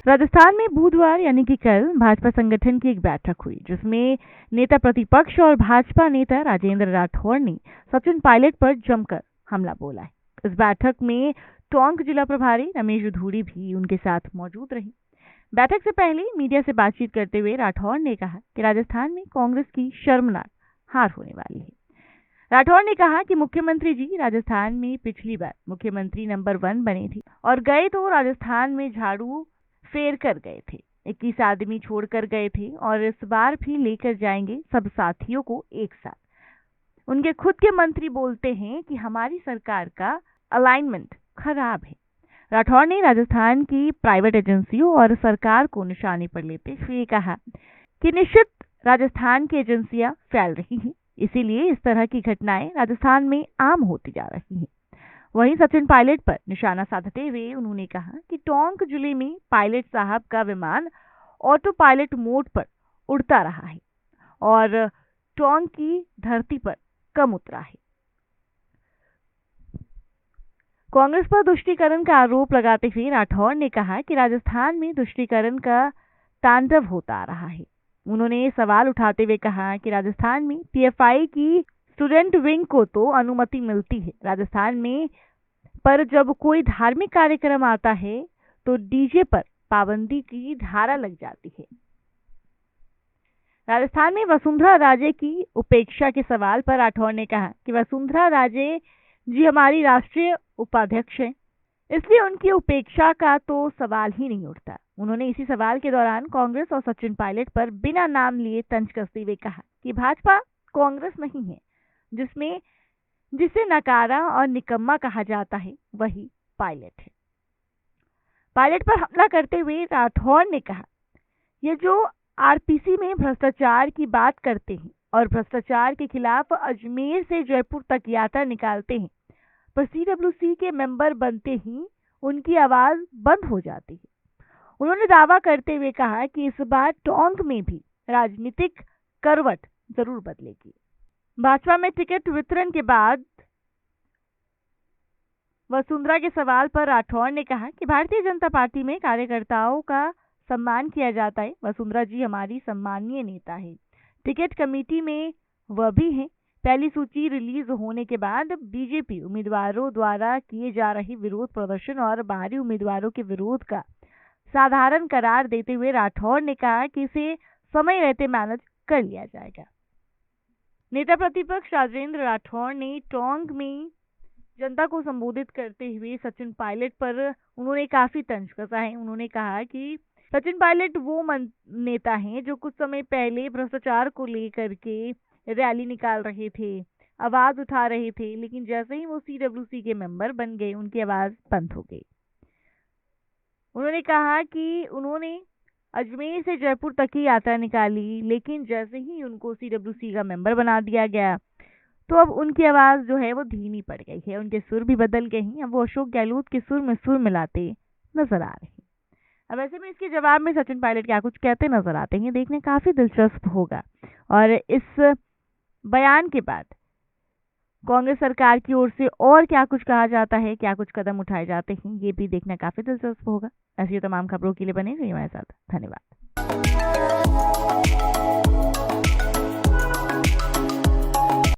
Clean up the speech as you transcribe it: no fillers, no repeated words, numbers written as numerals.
राजस्थान में बुधवार यानी कि कल भाजपा संगठन की एक बैठक हुई, जिसमें नेता प्रतिपक्ष और भाजपा नेता राजेंद्र राठौड़ ने सचिन पायलट पर जमकर हमला बोला है। इस बैठक में टोंक जिला प्रभारी रमेश धूड़ी भी उनके साथ मौजूद रही। बैठक से पहले मीडिया से बातचीत करते हुए राठौड़ ने कहा कि राजस्थान में कांग्रेस की शर्मनाक हार होने वाली है। राठौड़ ने कहा कि मुख्यमंत्री जी राजस्थान में पिछली बार मुख्यमंत्री नंबर 1 बने थे और गए तो राजस्थान में झाड़ू फेर कर गए थे, 21 आदमी छोड़कर गए थे और इस बार भी लेकर जाएंगे सब साथियों को एक साथ। उनके खुद के मंत्री बोलते हैं कि हमारी सरकार का अलाइनमेंट खराब है। राठौड़ ने राजस्थान की प्राइवेट एजेंसियों और सरकार को निशाने पर लेते हुए कहा कि निश्चित राजस्थान की एजेंसियां फैल रही हैं, इसीलिए इस तरह की घटनाएं राजस्थान में आम होती जा रही हैं। वहीं सचिन पायलट पर निशाना साधते हुए उन्होंने कहा कि टोंक जिले में पायलट साहब का विमान ऑटो पायलट मोड पर उड़ता रहा है और टोंक की धरती पर कम उतरा है। कांग्रेस पर तुष्टीकरण का आरोप लगाते हुए राठौड़ ने कहा कि राजस्थान में तुष्टीकरण का तांडव होता आ रहा है। उन्होंने सवाल उठाते हुए कहा कि राजस्थान में पीएफआई की स्टूडेंट विंग को तो अनुमति मिलती है राजस्थान में, पर जब कोई धार्मिक कार्यक्रम आता है तो डीजे पर पाबंदी की धारा लग जाती है। राजस्थान में वसुंधरा राजे की उपेक्षा के सवाल पर राठौड़ ने कहा कि वसुंधरा राजे जी हमारी राष्ट्रीय उपाध्यक्ष हैं, इसलिए उनकी उपेक्षा का तो सवाल ही नहीं उठता। उन्होंने इसी सवाल के दौरान कांग्रेस और सचिन पायलट पर बिना नाम लिए तंज कसते हुए कहा कि भाजपा कांग्रेस नहीं है, जिसे नकारा और निकम्मा कहा जाता है वही पायलट है। पायलट पर हमला करते हुए राठौड़ ने कहा, ये जो आरपीसी में भ्रष्टाचार की बात करते हैं और भ्रष्टाचार के खिलाफ अजमेर से जयपुर तक यात्रा निकालते हैं, पर सीडब्ल्यूसी के मेंबर बनते ही उनकी आवाज बंद हो जाती है। उन्होंने दावा करते हुए कहा कि इस बार टोंक में भी राजनीतिक करवट जरूर बदलेगी। भाजपा में टिकट वितरण के बाद वसुंधरा के सवाल पर राठौड़ ने कहा कि भारतीय जनता पार्टी में कार्यकर्ताओं का सम्मान किया जाता है। वसुंधरा जी हमारी सम्मानीय नेता है, टिकट कमेटी में वह भी हैं। पहली सूची रिलीज होने के बाद बीजेपी उम्मीदवारों द्वारा किए जा रहे विरोध प्रदर्शन और बाहरी उम्मीदवारों के विरोध का साधारण करार देते हुए राठौड़ ने कहा कि इसे समय रहते मैनेज कर लिया जाएगा। नेता प्रतिपक्ष राजेंद्र राठौड़ ने टोंक में जनता को संबोधित करते हुए सचिन पायलट पर उन्होंने काफी तंज कसा है। उन्होंने कहा कि सचिन पायलट वो नेता हैं जो कुछ समय पहले भ्रष्टाचार को लेकर के रैली निकाल रहे थे, आवाज उठा रहे थे, लेकिन जैसे ही वो सीडब्ल्यूसी के मेंबर बन गए उनकी आवाज बंद हो गई। उन्होंने कहा कि उन्होंने अजमेर से जयपुर तक की यात्रा निकाली, लेकिन जैसे ही उनको सीडब्ल्यूसी का मेंबर बना दिया गया तो अब उनकी आवाज जो है वो धीमी पड़ गई है, उनके सुर भी बदल गए हैं। अब वो अशोक गहलोत के सुर में सुर मिलाते नजर आ रहे हैं। अब ऐसे में इसके जवाब में सचिन पायलट क्या कुछ कहते नजर आते हैं, देखने काफी दिलचस्प होगा। और इस बयान के बाद कांग्रेस सरकार की ओर से और क्या कुछ कहा जाता है, क्या कुछ कदम उठाए जाते हैं, ये भी देखना काफी दिलचस्प होगा। ऐसी तमाम खबरों के लिए बने रहिए हमारे साथ। धन्यवाद।